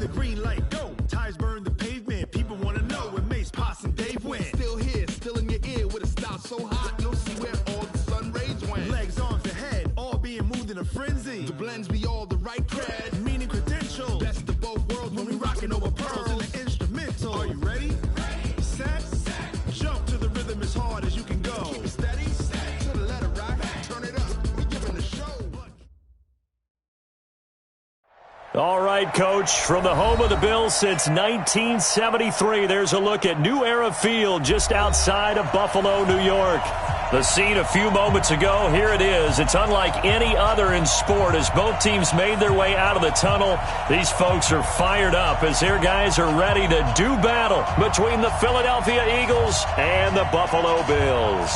the green light, go. Tires burn the pavement. People want to know when Mace, Pops, and Dave win. Still here, still in your ear with a style so hot. You'll see where all the sun rays went. Legs, arms, and head, all being moved in a frenzy. The blends be all the right cred. Meaning credentials. Best of both worlds when we rockin' over pearls in the instrumental. Are you ready? Set. Jump to the rhythm as hard as you can go. Keep it steady. To the letter rock. Turn it up. We giving the show. All right, Coach, from the home of the Bills since 1973, there's a look at New Era Field just outside of Buffalo, New York. The scene a few moments ago, here it is. It's unlike any other in sport as both teams made their way out of the tunnel. These folks are fired up as their guys are ready to do battle between the Philadelphia Eagles and the Buffalo Bills.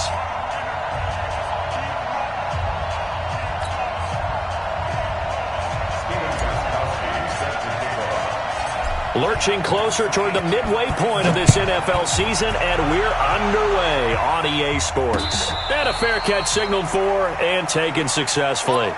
Lurching closer toward the midway point of this NFL season, and we're underway on EA Sports. And a fair catch signaled for and taken successfully.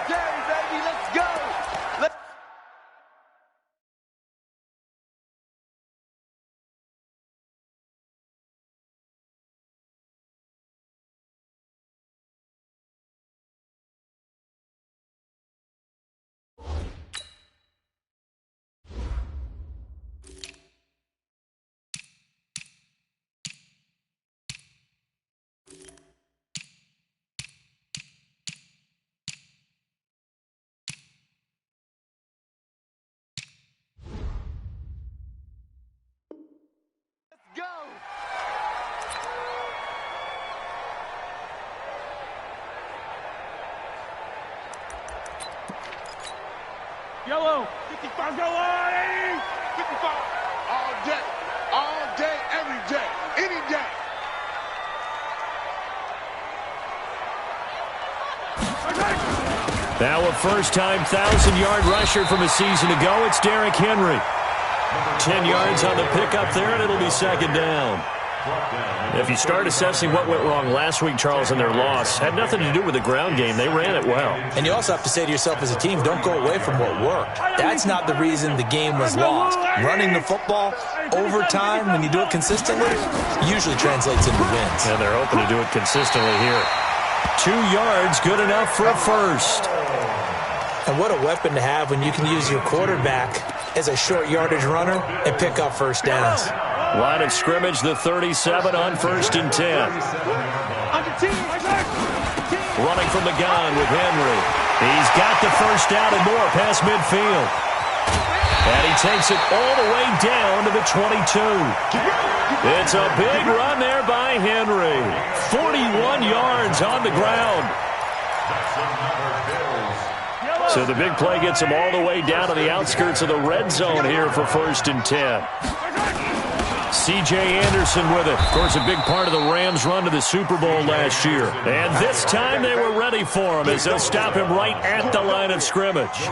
Yellow, 55, go on, 80, 55. All day, every day, any day. Now a first-time 1,000-yard rusher from a season ago, it's Derrick Henry. 10 yards on the pickup there, and it'll be second down. If you start assessing what went wrong last week, Charles, in their loss, had nothing to do with the ground game. They ran it well. And you also have to say to yourself as a team, don't go away from what worked. That's not the reason the game was lost. Running the football over time, when you do it consistently, usually translates into wins. And they're hoping to do it consistently here. 2 yards, good enough for a first. And what a weapon to have when you can use your quarterback as a short yardage runner and pick up first downs. Line of scrimmage, the 37 on 1st and 10. Running from the gun with Henry. He's got the first down and more past midfield. And he takes it all the way down to the 22. It's a big run there by Henry. 41 yards on the ground. So the big play gets him all the way down to the outskirts of the red zone here for 1st and 10. C.J. Anderson with it. Of course, a big part of the Rams' run to the Super Bowl last year. And this time they were ready for him as they'll stop him right at the line of scrimmage.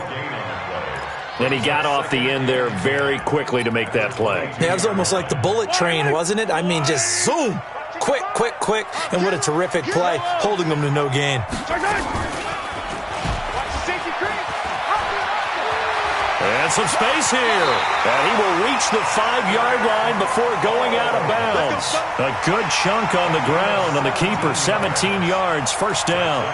And he got off the end there very quickly to make that play. Yeah, it was almost like the bullet train, wasn't it? I mean, just zoom. Quick, quick, quick. And what a terrific play, holding them to no gain. And some space here. And he will reach the 5-yard line before going out of bounds. A good chunk on the ground on the keeper. 17 yards, first down.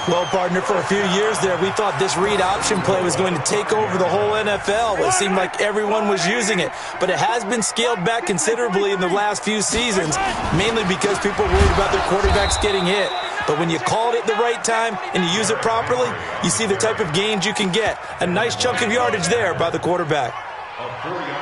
Well, partner, for a few years there, we thought this read option play was going to take over the whole NFL. It seemed like everyone was using it. But it has been scaled back considerably in the last few seasons, mainly because people worried about their quarterbacks getting hit. But when you call it at the right time and you use it properly, you see the type of gains you can get. A nice chunk of yardage there by the quarterback.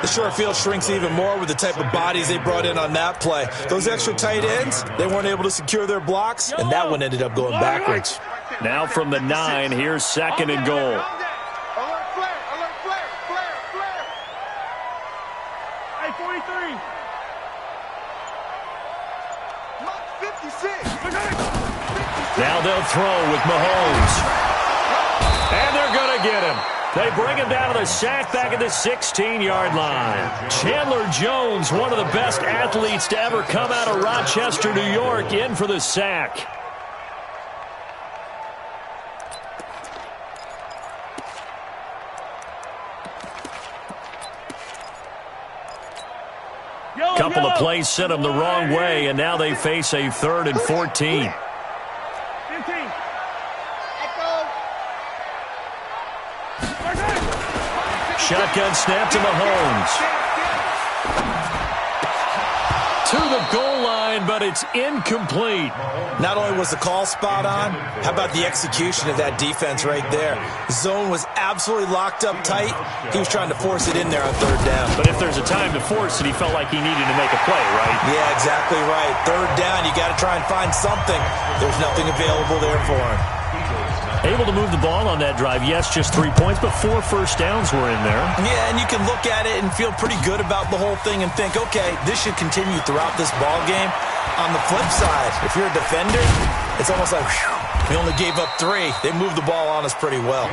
The short field shrinks even more with the type of bodies they brought in on that play. Those extra tight ends, they weren't able to secure their blocks, and that one ended up going backwards. Now from the 9, here's 2nd and goal. Hey, 43. 56. Now they'll throw with Mahomes. And they're going to get him. They bring him down to the sack back at the 16-yard line. Chandler Jones, one of the best athletes to ever come out of Rochester, New York, in for the sack. Couple of plays sent them the wrong way, and now they face a 3rd and 14. Shotgun snap to Mahomes. To the goal line, but it's incomplete. Not only was the call spot on, how about the execution of that defense right there? The zone was absolutely locked up tight. He was trying to force it in there on 3rd down. But if there's a time to force it, he felt like he needed to make a play, right? Yeah, exactly right. 3rd down, you got to try and find something. There's nothing available there for him. Able to move the ball on that drive. Yes, just 3 points, but 4 first downs were in there. Yeah, and you can look at it and feel pretty good about the whole thing and think, okay, this should continue throughout this ball game. On the flip side, if you're a defender, it's almost like, whew, we only gave up 3. They moved the ball on us pretty well.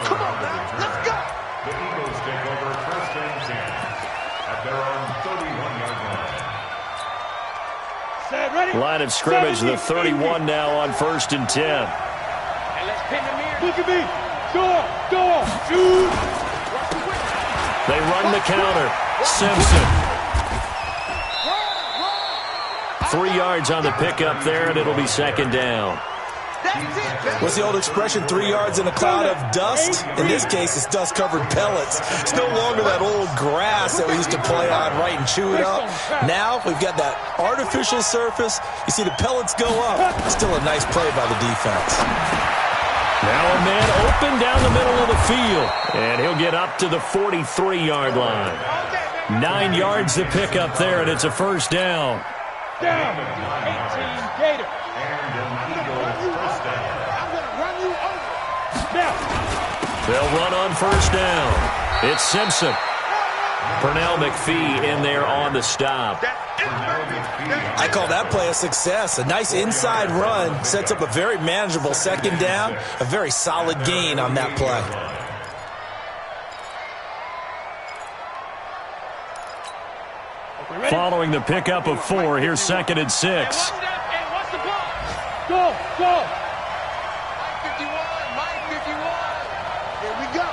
Come on now, let's go. The Eagles take over 1st and 10 at their own 31-yard line. Set, ready. Line of scrimmage, the 31 now on 1st and 10. Look at me. Go, shoot. They run the counter. Simpson. 3 yards on the pickup there, and it'll be 2nd down. What's the old expression, 3 yards in a cloud of dust? In this case, it's dust-covered pellets. It's no longer that old grass that we used to play on, right, and chew it up. Now we've got that artificial surface. You see the pellets go up. Still a nice play by the defense. Now a man open down the middle of the field, and he'll get up to the 43-yard line. 9 yards to pick up there, and it's a 1st down. Down. 18 Gator. And an Eagles 1st down. I'm going to run you over. Now. They'll run on 1st down. It's Simpson. Pernell McPhee in there on the stop. I call that play a success. A nice inside run sets up a very manageable 2nd down. A very solid gain on that play. Following the pickup of 4, here's 2nd and 6. Go. 51, Mike 51. Here we go.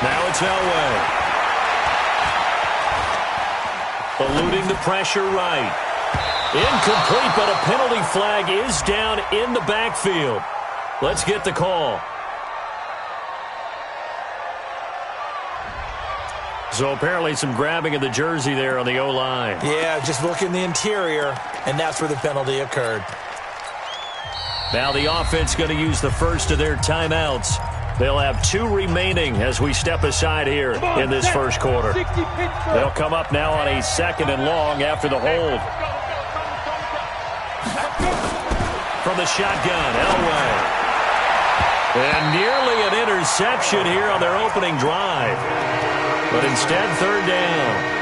Now it's Elway. Eluding the pressure right. Incomplete, but a penalty flag is down in the backfield. Let's get the call. So apparently some grabbing of the jersey there on the O-line. Yeah, just look in the interior, and that's where the penalty occurred. Now the offense going to use the first of their timeouts. They'll have 2 remaining as we step aside here in this first quarter. They'll come up now on a 2nd and long after the hold. From the shotgun, Elway. And nearly an interception here on their opening drive. But instead, 3rd down.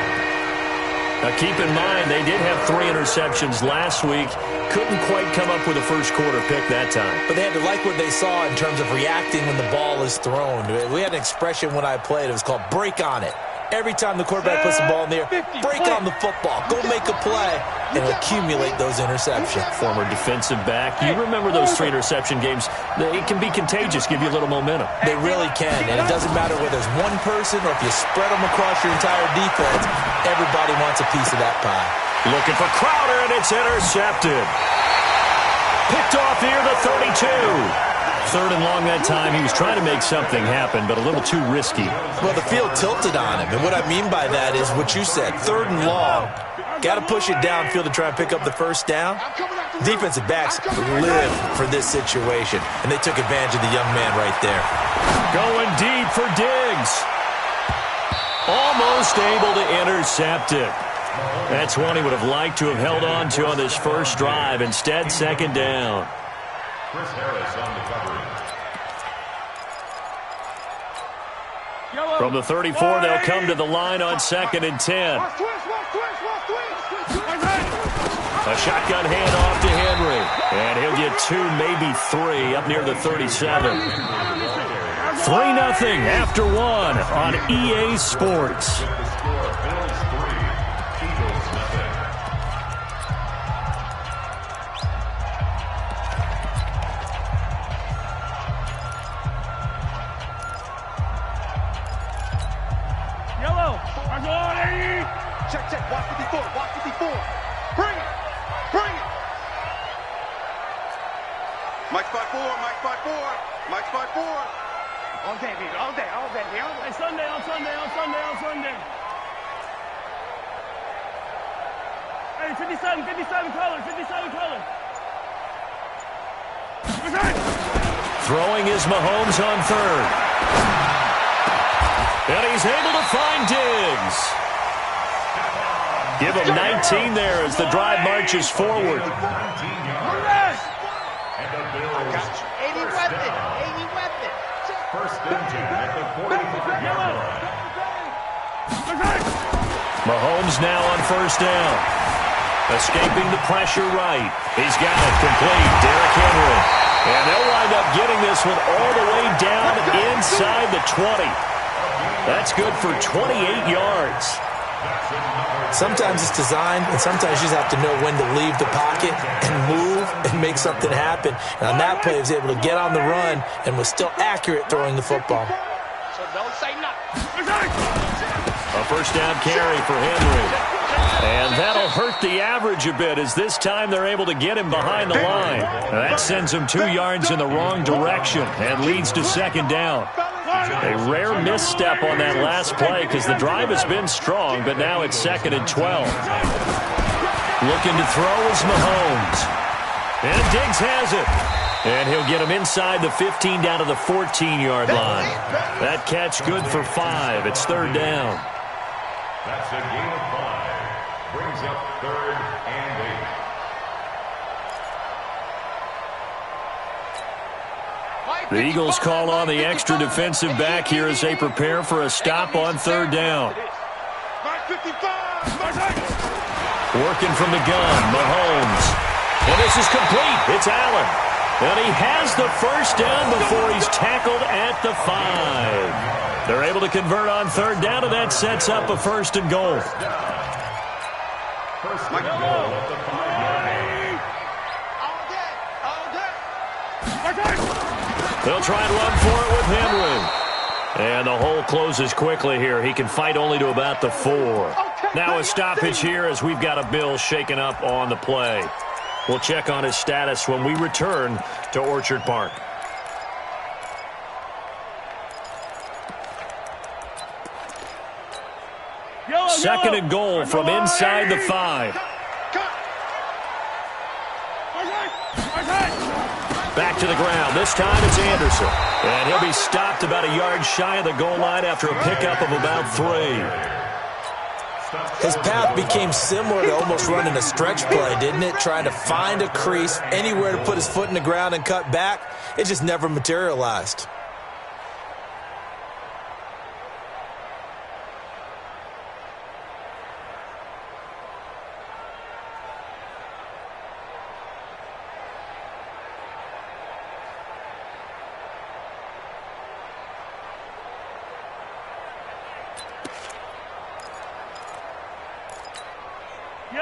Now keep in mind, they did have 3 interceptions last week. Couldn't quite come up with a first quarter pick that time. But they had to like what they saw in terms of reacting when the ball is thrown. We had an expression when I played. It was called break on it. Every time the quarterback puts the ball in the air, break on the football. Go make a play and accumulate those interceptions. Former defensive back. You remember those 3 interception games. It can be contagious, give you a little momentum. They really can, and it doesn't matter whether it's one person or if you spread them across your entire defense. Everybody wants a piece of that pie. Looking for Crowder, and it's intercepted. Picked off here, the 32. 3rd and long that time. He was trying to make something happen, but a little too risky. Well, the field tilted on him, and what I mean by that is what you said. 3rd and long. Got to push it downfield to try and pick up the 1st down. Defensive backs live for this situation, and they took advantage of the young man right there. Going deep for Diggs. Almost able to intercept it. That's one he would have liked to have held on to on this first drive. Instead, 2nd down. Chris Harris on the coverage. From the 34, they'll come to the line on 2nd and 10. A shotgun handoff to Henry. And he'll get 2, maybe 3, up near the 37. 3-0 after 1 on EA Sports. Yellow. check. Watch 54. Bring it. Mike 5-4. All day, baby. All day. Hey, Sunday. Hey, 57 color. Throwing is Mahomes on third. And he's able to find Diggs. Give him 19 there as the drive marches forward. And the Bills 80 weapon. first and 10 at the 45-yard line. Mahomes now on first down. Escaping the pressure right. He's got it complete. Derrick Henry. And they'll wind up getting this one all the way down inside the 20. That's good for 28 yards. Sometimes it's designed, and sometimes you just have to know when to leave the pocket and move and make something happen. And on that play, he was able to get on the run and was still accurate throwing the football. So don't say nothing. A first down carry for Henry. And that'll hurt the average a bit as this time they're able to get him behind the line. That sends him 2 yards in the wrong direction and leads to second down. A rare misstep on that last play because the drive has been strong, but now it's 2nd and 12. Looking to throw is Mahomes. And Diggs has it. And he'll get him inside the 15 down to the 14-yard line. That catch good for 5. It's 3rd down. That's a gain of 5. Brings up 3rd and 8. The Eagles call on the extra defensive back here as they prepare for a stop on 3rd down. Working from the gun, Mahomes. And this is complete. It's Allen. And he has the first down before he's tackled at the 5. They're able to convert on 3rd down, and that sets up a 1st and goal. First and goal at the 5-yard line. They'll try and run for it with Henry. And the hole closes quickly here. He can fight only to about the 4. Now a stoppage here as we've got a Bill shaken up on the play. We'll check on his status when we return to Orchard Park. Second and goal from inside the 5. Back to the ground. This time it's Anderson. And he'll be stopped about a yard shy of the goal line after a pickup of about 3. His path became similar to almost running a stretch play, didn't it? Trying to find a crease, anywhere to put his foot in the ground and cut back. It just never materialized.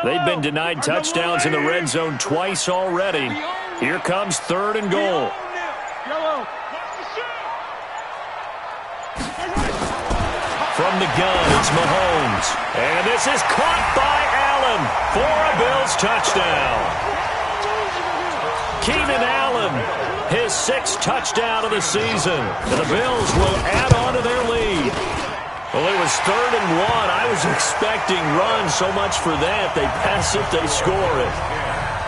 They've been denied touchdowns in the red zone twice already. Here comes 3rd and goal. From the gun, it's Mahomes. And this is caught by Allen for a Bills touchdown. Keenan Allen, his 6th touchdown of the season. And the Bills will add on to their lead. Well, it was 3rd and 1. I was expecting run so much for that. They pass it, they score it.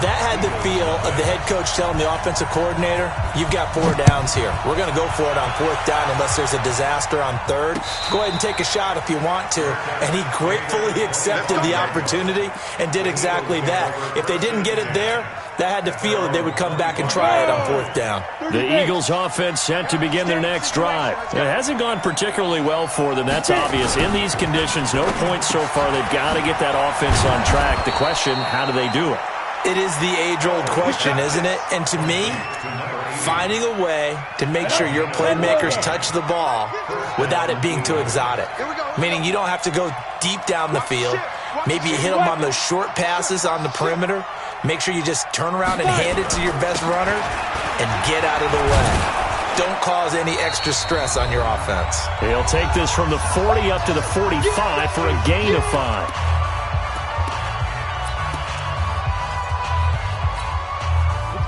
That had the feel of the head coach telling the offensive coordinator, you've got 4 downs here. We're going to go for it on 4th down unless there's a disaster on 3rd. Go ahead and take a shot if you want to. And he gratefully accepted the opportunity and did exactly that. If they didn't get it there, that had to feel that they would come back and try it on 4th down. The Eagles offense set to begin their next drive. It hasn't gone particularly well for them. That's obvious. In these conditions, no points so far. They've got to get that offense on track. The question, how do they do it? It is the age-old question, isn't it? And to me, finding a way to make sure your playmakers touch the ball without it being too exotic. Meaning you don't have to go deep down the field. Maybe you hit them on those short passes on the perimeter. Make sure you just turn around and hand it to your best runner and get out of the way. Don't cause any extra stress on your offense. He'll take this from the 40 up to the 45 for a gain of 5.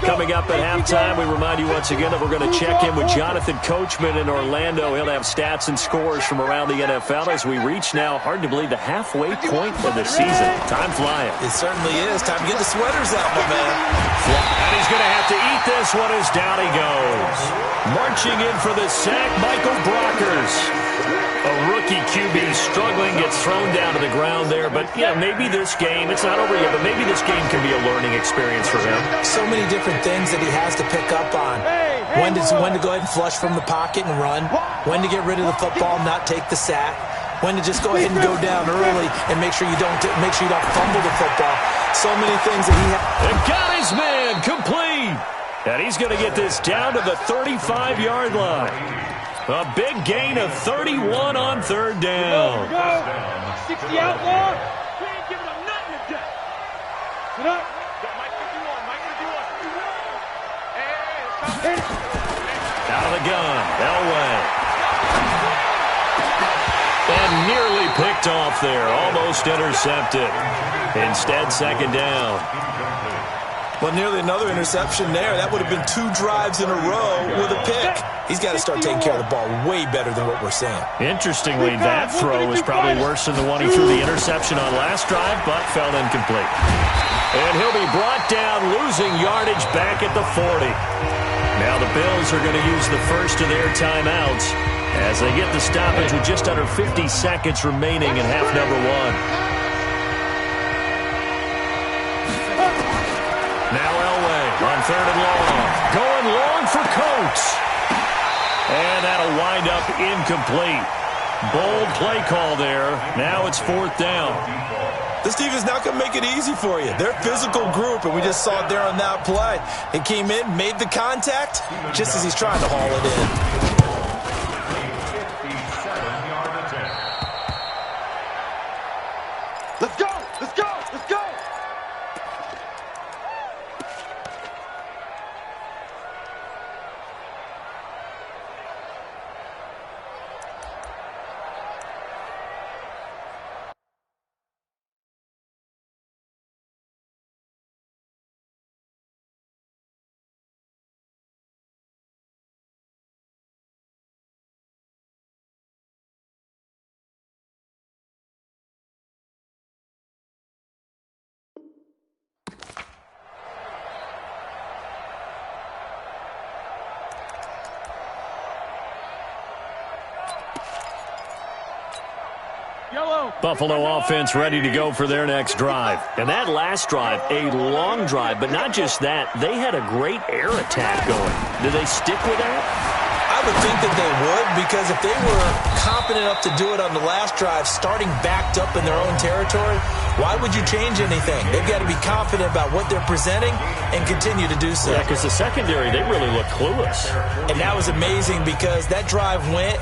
Coming up at halftime, we remind you once again that we're going to check in with Jonathan Coachman in Orlando. He'll have stats and scores from around the NFL as we reach now, hard to believe, the halfway point of the season. Time flying. It certainly is. Time to get the sweaters out, my man. And he's going to have to eat this one as down he goes. Marching in for the sack, Michael Brockers. A rookie QB struggling, gets thrown down to the ground there. But, yeah, maybe this game, it's not over yet, but maybe this game can be a learning experience for him. So many different things that he has to pick up on. When to go ahead and flush from the pocket and run. When to get rid of the football, not take the sack. When to just go ahead and go down early and make sure you don't fumble the football. So many things that he has. And got his man complete. And he's going to get this down to the 35-yard line. A big gain of 31 on third down. Go. 60 outlaw. We ain't giving them nothing today. Get up. Mike 51. Out of the gun. Elway. And nearly picked off there. Almost intercepted. Instead, second down. Well, nearly another interception there. That would have been 2 drives in a row with a pick. He's got to start taking care of the ball way better than what we're seeing. Interestingly, that throw was probably worse than the one he threw the interception on last drive, but fell incomplete. And he'll be brought down, losing yardage back at the 40. Now the Bills are going to use the first of their timeouts as they get the stoppage with just under 50 seconds remaining in half number 1. Now Elway on third and long. Going long for Coates. And that'll wind up incomplete. Bold play call there. Now it's fourth down. This team is not going to make it easy for you. They're a physical group, and we just saw it there on that play. It came in, made the contact, just as he's trying to haul it in. Let's go! Let's go! Let's go! Buffalo offense ready to go for their next drive. And that last drive, a long drive, but not just that. They had a great air attack going. Did they stick with that? I would think that they would, because if they were competent enough to do it on the last drive, starting backed up in their own territory, why would you change anything? They've got to be confident about what they're presenting and continue to do so. Yeah, because the secondary, they really looked clueless. And that was amazing because that drive went,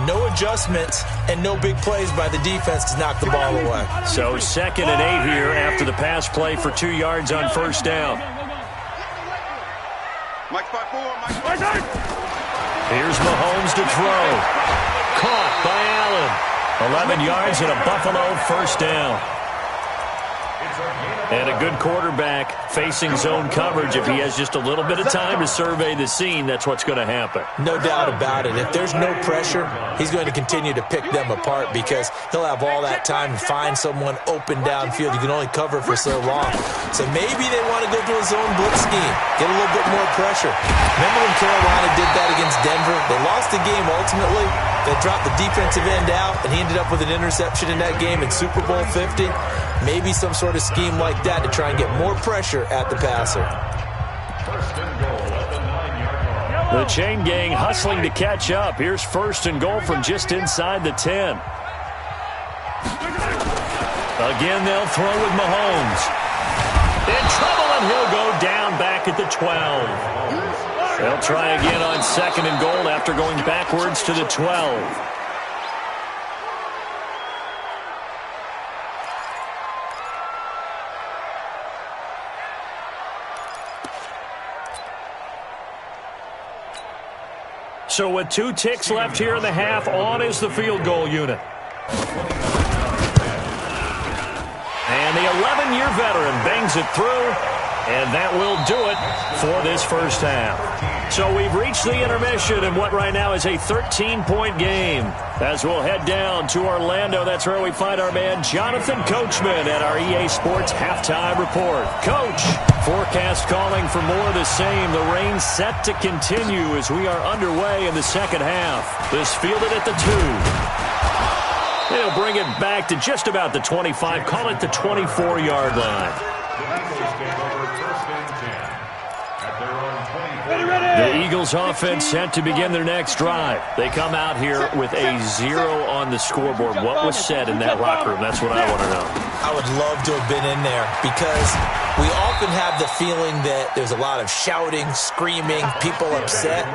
no adjustments, and no big plays by the defense to knock the ball away. So 2nd and 8 here after the pass play for 2 yards on first down. Mike 5-4, Mike 5-4. Here's Mahomes to throw. Caught by Allen. 11 yards and a Buffalo first down. And a good quarterback facing zone coverage. If he has just a little bit of time to survey the scene, that's what's going to happen. No doubt about it. If there's no pressure, he's going to continue to pick them apart because he'll have all that time to find someone open downfield. You can only cover for so long. So maybe they want to go to a zone blitz scheme, get a little bit more pressure. Remember when Carolina did that against Denver? They lost the game ultimately. They dropped the defensive end out, and he ended up with an interception in that game in Super Bowl 50. Maybe some sort of scheme like that to try and get more pressure at the passer. First and goal at the 9-yard line. The chain gang hustling to catch up. Here's first and goal from just inside the 10. Again, they'll throw with Mahomes. In trouble, and he'll go down back at the 12. They'll try again on 2nd and goal after going backwards to the 12. So with 2 ticks left here in the half, on is the field goal unit. And the 11-year veteran bangs it through. And that will do it for this first half. So we've reached the intermission in what right now is a 13-point game. As we'll head down to Orlando, that's where we find our man Jonathan Coachman at our EA Sports Halftime Report. Coach, forecast calling for more of the same. The rain set to continue as we are underway in the second half. This fielded at the 2. They'll bring it back to just about the 25, call it the 24-yard line. The Eagles offense set to begin their next drive. They come out here with a 0 on the scoreboard. What was said in that locker room? That's what I want to know. I would love to have been in there because we often have the feeling that there's a lot of shouting, screaming, people upset.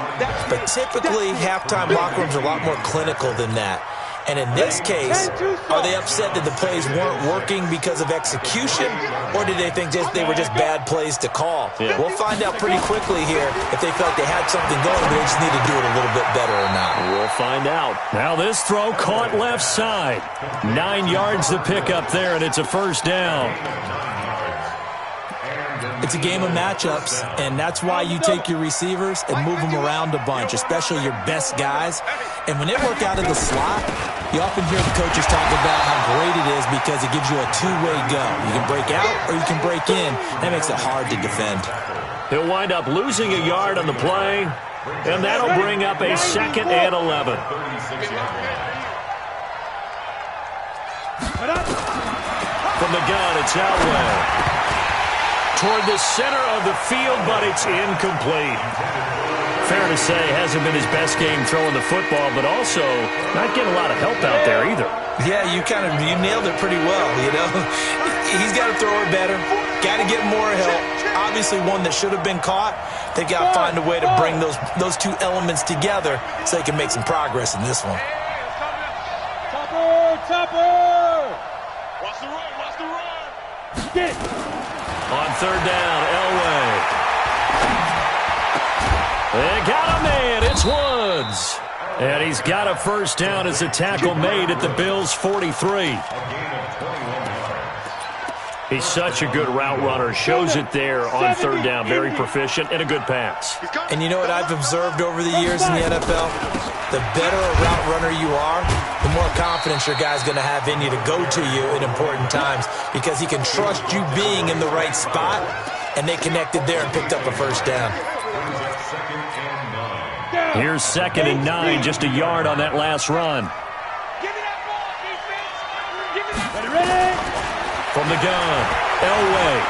But typically, halftime locker rooms are a lot more clinical than that. And in this case, are they upset that the plays weren't working because of execution, or did they think they were just bad plays to call? Yeah. We'll find out pretty quickly here if they felt they had something going, but they just need to do it a little bit better or not. We'll find out. Now this throw caught left side. 9 yards to pick up there, and it's a first down. It's a game of matchups, and that's why you take your receivers and move them around a bunch, especially your best guys. And when they work out of the slot, you often hear the coaches talk about how great it is because it gives you a two-way go. You can break out or you can break in. That makes it hard to defend. He'll wind up losing a yard on the play, and that'll bring up a 2nd and 11. From the gun, it's Elway. Toward the center of the field, but it's incomplete. Fair to say, hasn't been his best game throwing the football, but also not getting a lot of help out there either. Yeah, you nailed it pretty well, you know. He's got to throw it better, got to get more help. Obviously one that should have been caught. They got to find a way to bring those two elements together so they can make some progress in this one. Topper! Watch the run! Get! On 3rd down, Elway. They got a man. It's Woods. And he's got a first down as a tackle made at the Bills' 43. He's such a good route runner. Shows it there on 3rd down. Very proficient and a good pass. And you know what I've observed over the years in the NFL? The better a route runner you are, the more confidence your guy's going to have in you to go to you at important times because he can trust you being in the right spot, and they connected there and picked up a first down. Here's 2nd and 9, just a yard on that last run. From the gun, Elway.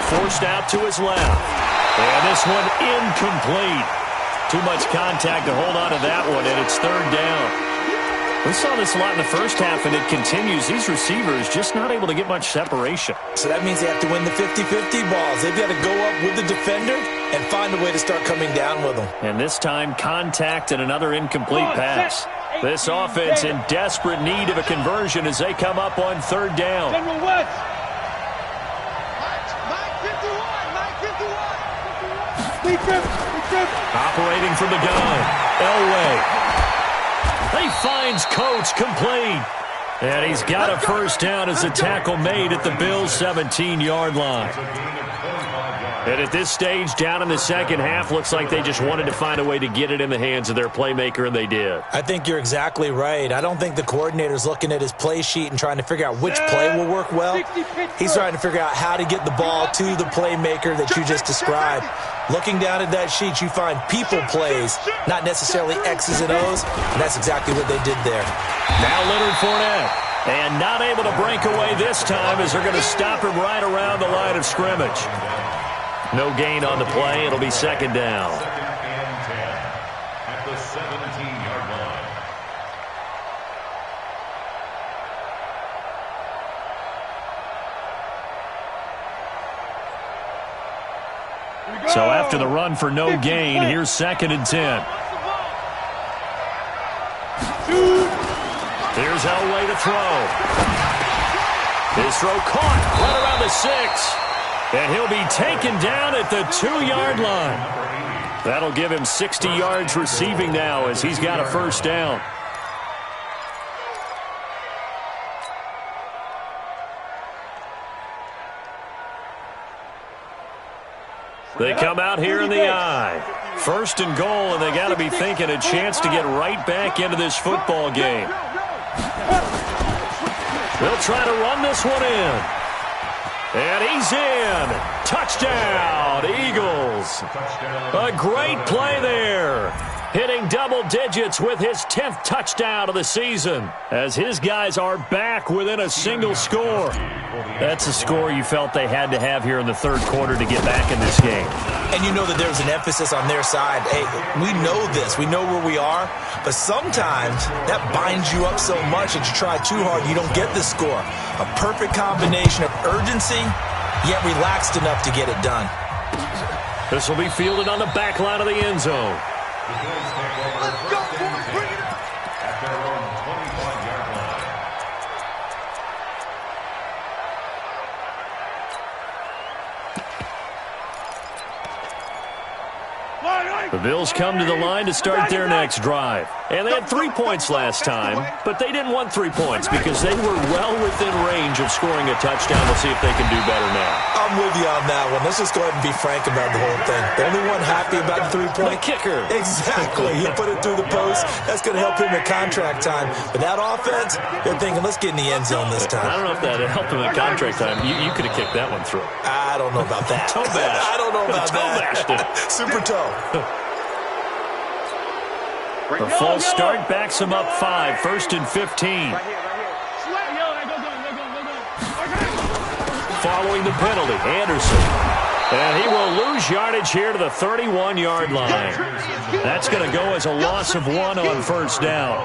Forced out to his left. And this one incomplete. Too much contact to hold on to that one, and it's 3rd down. We saw this a lot in the first half, and it continues. These receivers just not able to get much separation. So that means they have to win the 50-50 balls. They've got to go up with the defender and find a way to start coming down with them. And this time, contact and another incomplete pass. This offense in desperate need of a conversion as they come up on 3rd down. General West. Operating from the gun, Elway. He finds Coates complete. And he's got a first down as a tackle made at the Bills' 17-yard line. And at this stage, down in the second half, looks like they just wanted to find a way to get it in the hands of their playmaker, and they did. I think you're exactly right. I don't think the coordinator's looking at his play sheet and trying to figure out which play will work well. He's trying to figure out how to get the ball to the playmaker that you just described. Looking down at that sheet, you find people plays, not necessarily X's and O's, and that's exactly what they did there. Now Leonard Fournette, and not able to break away this time as they're going to stop him right around the line of scrimmage. No gain on the play. It'll be 2nd down. 2nd and 10 at the 17-yard line. So after the run for no gain, here's 2nd and 10. Here's Elway to throw. His throw caught right around the 6. And he'll be taken down at the 2-yard line. That'll give him 60 yards receiving now as he's got a first down. They come out here in the I. First and goal, and they got to be thinking a chance to get right back into this football game. They'll try to run this one in. And he's in. Touchdown, Eagles. A great play there. Hitting double digits with his 10th touchdown of the season as his guys are back within a single score. That's a score you felt they had to have here in the third quarter to get back in this game. And you know that there's an emphasis on their side. Hey, we know this. We know where we are. But sometimes that binds you up so much that you try too hard, you don't get the score. A perfect combination of urgency, yet relaxed enough to get it done. This will be fielded on the back line of the end zone. Let's go, boys. Bring it up. At their own 25-yard line. The Bills come to the line to start their next drive. And they had 3 points last time, but they didn't want 3 points because they were well within range of scoring a touchdown. We'll see if they can do better now. I'm with you on that one. Let's just go ahead and be frank about the whole thing. The only one happy about the 3-point. The kicker. Exactly. He put it through the post. That's going to help him at contract time. But that offense, they're thinking, let's get in the end zone this time. I don't know if that helped him at contract time. You could have kicked that one through. I don't know about that. Toe bash. I don't know about toe that. Bashed it. Super toe. The false start backs him up 5, 1st and 15. Following the penalty, Anderson. And he will lose yardage here to the 31-yard line. That's going to go as a loss of 1 on first down.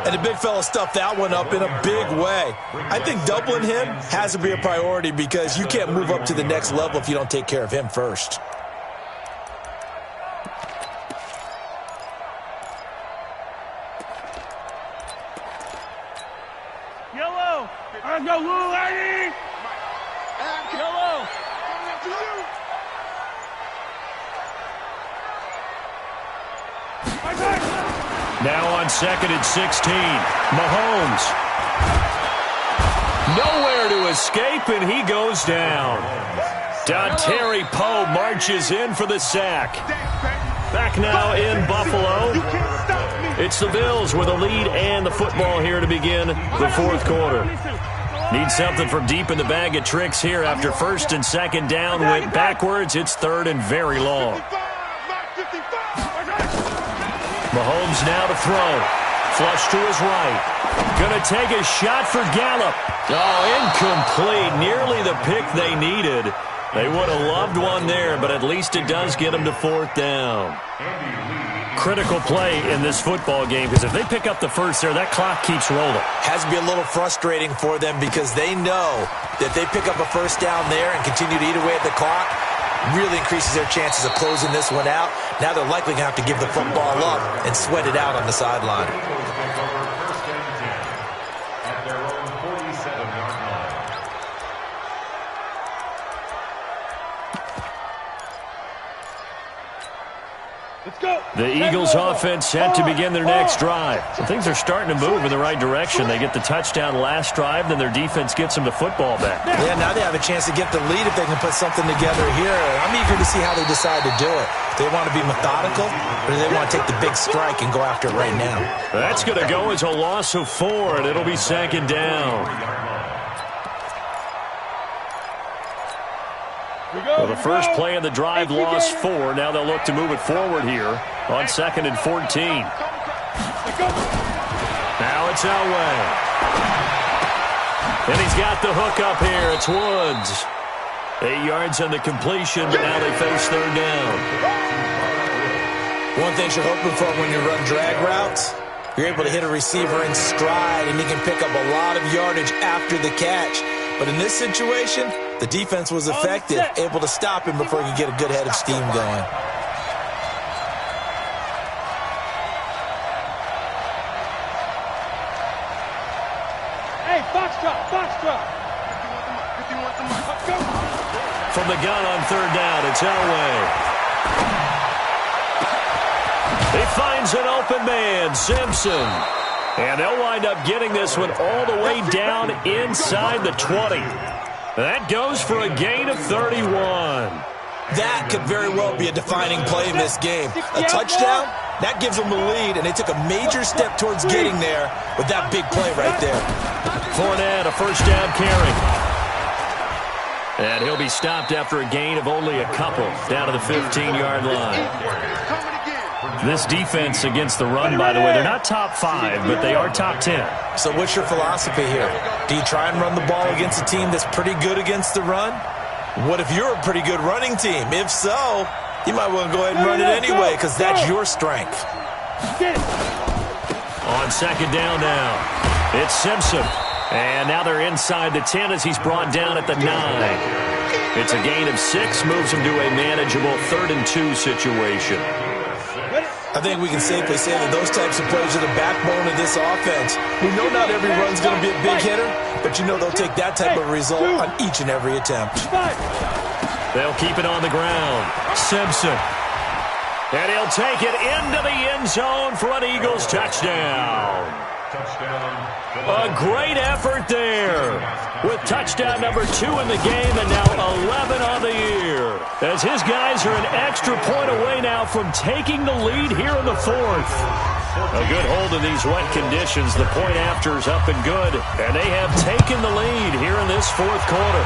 And the big fella stuffed that one up in a big way. I think doubling him has to be a priority because you can't move up to the next level if you don't take care of him first. Yellow. Let's go, Lou Lady. Yellow. Now on 2nd and 16, Mahomes. Nowhere to escape, and he goes down. Dontari Poe marches in for the sack. Back now in Buffalo. It's the Bills with a lead and the football here to begin the fourth quarter. Need something from deep in the bag of tricks here after 1st and 2nd down went backwards. It's 3rd and very long. Mahomes now to throw. Flush to his right. Gonna take a shot for Gallup. Oh, incomplete. Nearly the pick they needed. They would have loved one there, but at least it does get them to 4th down. Critical play in this football game because if they pick up the first there, that clock keeps rolling. Has to be a little frustrating for them because they know that they pick up a first down there and continue to eat away at the clock, really increases their chances of closing this one out. Now they're likely going to have to give the football up and sweat it out on the sideline. The Eagles offense set to begin their next drive. Things are starting to move in the right direction. They get the touchdown last drive, then their defense gets them the football back. Yeah, now they have a chance to get the lead if they can put something together here. I'm eager to see how they decide to do it. Do they want to be methodical, or do they want to take the big strike and go after it right now? That's going to go as a loss of 4, and it'll be 2nd down. Well, the first play of the drive lost 4. Now they'll look to move it forward here on 2nd and 14. Now it's Elway. And he's got the hook up here. It's Woods. 8 yards on the completion, but now they face 3rd down. One thing you're hoping for when you run drag routes, you're able to hit a receiver in stride, and he can pick up a lot of yardage after the catch. But in this situation, the defense was effective, able to stop him before he could get a good head of steam going. Hey, Foxtrot, Foxtrot. From the gun on 3rd down, it's Elway. He finds an open man, Simpson. And they'll wind up getting this one all the way down inside the 20. That goes for a gain of 31. That could very well be a defining play in this game. A touchdown, that gives them the lead, and they took a major step towards getting there with that big play right there. Fournette, a first down carry. And he'll be stopped after a gain of only a couple down to the 15-yard line. This defense against the run, by the way, they're not top 5, but they are top 10. So what's your philosophy here? Do you try and run the ball against a team that's pretty good against the run? What if you're a pretty good running team? If so, you might want to go ahead and run it anyway because that's your strength. On second down now, it's Simpson. And now they're inside the 10 as he's brought down at the 9. It's a gain of 6, moves him to a manageable 3rd and 2 situation. I think we can safely say that those types of plays are the backbone of this offense. We know not every run's going to be a big hitter, but you know they'll take that type of result on each and every attempt. They'll keep it on the ground. Simpson. And he'll take it into the end zone for an Eagles touchdown. A great effort there with touchdown number 2 in the game and now 11 on the year. As his guys are an extra point away now from taking the lead here in the 4th. A good hold of these wet conditions. The point after is up and good. And they have taken the lead here in this 4th quarter.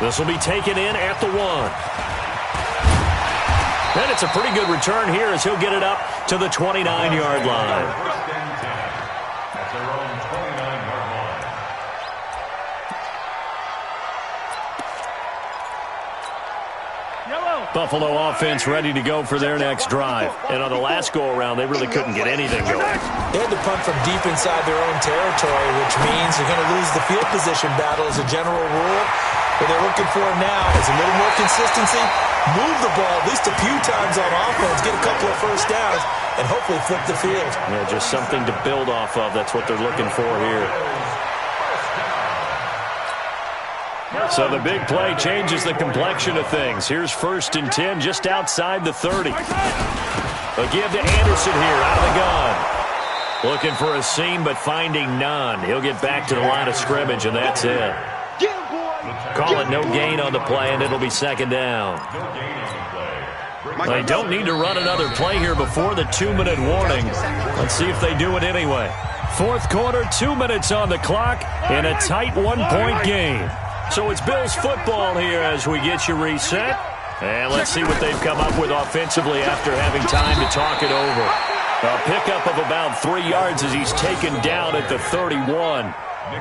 This will be taken in at the 1. And it's a pretty good return here as he'll get it up to the 29-yard line. Buffalo offense ready to go for their next drive. And on the last go-around, they really couldn't get anything going. They had to punt from deep inside their own territory, which means they're going to lose the field position battle as a general rule. What they're looking for now is a little more consistency, move the ball at least a few times on offense, get a couple of first downs, and hopefully flip the field. Yeah, just something to build off of. That's what they're looking for here. So the big play changes the complexion of things. Here's 1st and 10 just outside the 30. A give to Anderson here out of the gun. Looking for a seam but finding none. He'll get back to the line of scrimmage and that's it. Call it no gain on the play and it'll be 2nd down. They don't need to run another play here before the 2-minute warning. Let's see if they do it anyway. 4th quarter, 2 minutes on the clock in a tight 1-point game. So it's Bills football here as we get you reset. And let's see what they've come up with offensively after having time to talk it over. A pickup of about 3 yards as he's taken down at the 31.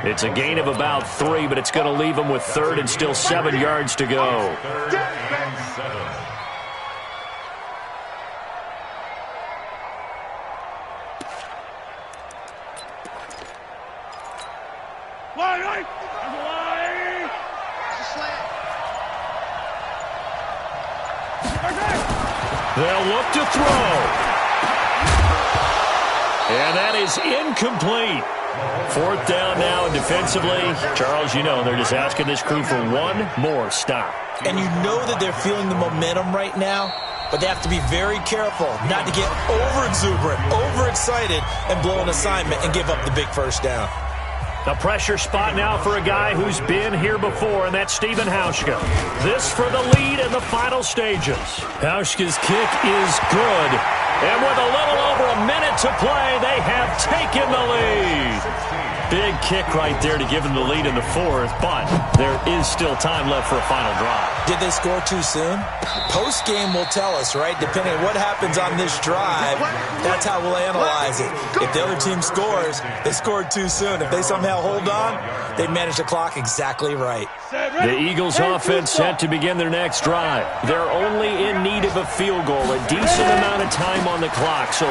It's a gain of about 3, but it's going to leave him with 3rd and still 7 yards to go. They'll look to throw. And that is incomplete. 4th down now defensively. Charles, you know, they're just asking this crew for one more stop. And you know that they're feeling the momentum right now, but they have to be very careful not to get over-exuberant, overexcited, and blow an assignment and give up the big first down. The pressure spot now for a guy who's been here before, and that's Stephen Hauschka. This for the lead in the final stages. Hauschka's kick is good. And with a little over a minute to play, they have taken the lead. Big kick right there to give them the lead in the 4th, but there is still time left for a final drive. Did they score too soon? Post-game will tell us, right? Depending on what happens on this drive, that's how we'll analyze it. If the other team scores, they scored too soon. If they somehow hold on, they manage the clock exactly right. The Eagles offense set to begin their next drive. They're only in need of a field goal, a decent amount of time on the clock. So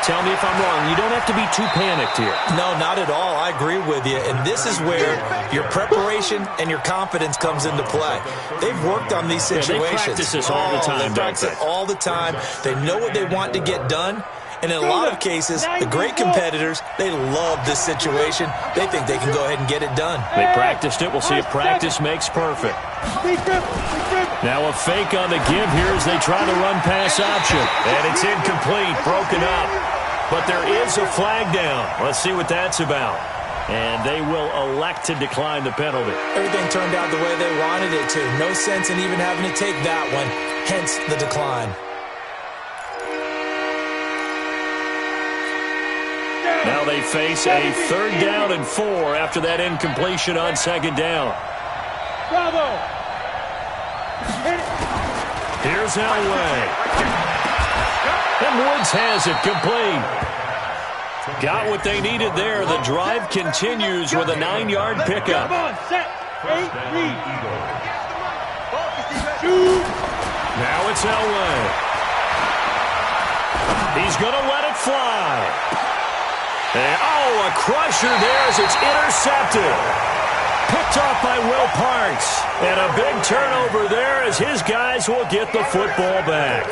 tell me if I'm wrong. You don't have to be too panicked here. No, not at all. I agree with you. And this is where your preparation and your confidence comes into play. They've worked on these situations. Yeah, they practice this all the time. They practice it all the time. They know what they want to get done. And in a lot of cases, the great competitors, they love this situation. They think they can go ahead and get it done. They practiced it. We'll see if practice makes perfect. Now a fake on the give here as they try to run pass option. And it's incomplete, broken up. But there is a flag down. Let's see what that's about. And they will elect to decline the penalty. Everything turned out the way they wanted it to. No sense in even having to take that one, hence the decline. Now they face a 3rd down and 4 after that incompletion on 2nd down. Bravo! Here's Elway. And Woods has it complete. Got what they needed there. The drive continues with a 9-yard pickup. Come on, set, 8, read. Shoot! Now it's Elway. He's going to let it fly. And, oh, a crusher there as it's intercepted. Picked off by Will Parks. And a big turnover there as his guys will get the football back.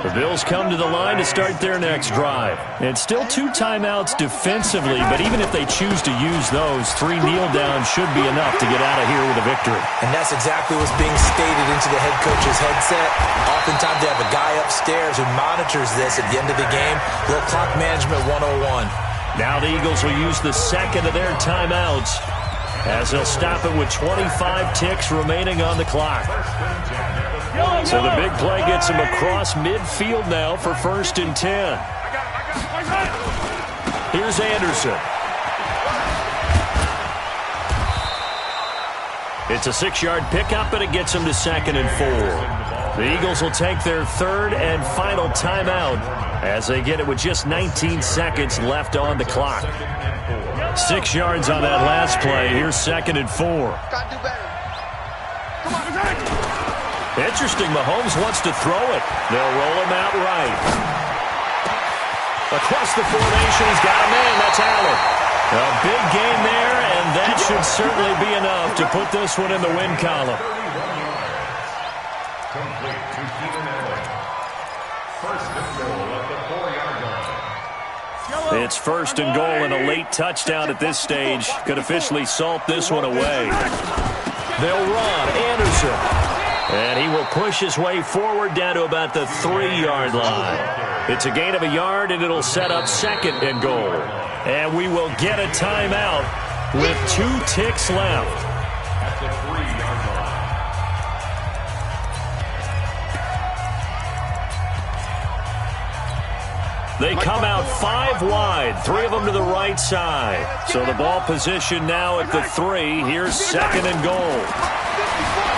The Bills come to the line to start their next drive. And still 2 timeouts defensively, but even if they choose to use those, 3 kneel downs should be enough to get out of here with a victory. And that's exactly what's being stated into the head coach's headset. Oftentimes they have a guy upstairs who monitors this at the end of the game. Little clock management 101. Now the Eagles will use the second of their timeouts as they'll stop it with 25 ticks remaining on the clock. So the big play gets him across midfield now for 1st and 10. Here's Anderson. It's a 6-yard pickup, and it gets him to 2nd and 4. The Eagles will take their 3rd and final timeout as they get it with just 19 seconds left on the clock. 6 yards on that last play. Here's 2nd and 4. Gotta do better. Come on, Interesting, Mahomes wants to throw it. They'll roll him out right. Across the formation, he's got a man. That's Allen. A big game there, and that should certainly be enough to put this one in the win column. Complete to Keenan Allen. 1st and goal at the 4-yard line. It's 1st and goal and a late touchdown at this stage. Could officially salt this one away. They'll run. Anderson. And he will push his way forward down to about the 3-yard line. It's a gain of a yard, and it'll set up 2nd and goal. And we will get a timeout with 2 ticks left. At the 3-yard line. They come out 5 wide, 3 of them to the right side. So the ball position now at the 3. Here's 2nd and goal.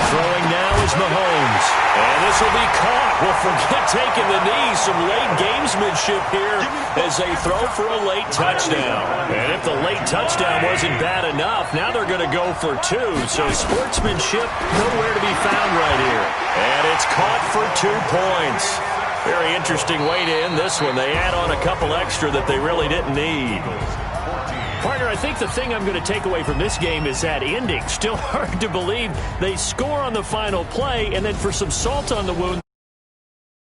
Throwing now is Mahomes. And this will be caught. Well, forget taking the knee. Some late gamesmanship here as they throw for a late touchdown. And if the late touchdown wasn't bad enough, now they're going to go for 2. So sportsmanship nowhere to be found right here. And it's caught for 2 points. Very interesting way to end this one. They add on a couple extra that they really didn't need. Partner, I think the thing I'm going to take away from this game is that ending. Still hard to believe they score on the final play, and then for some salt on the wound,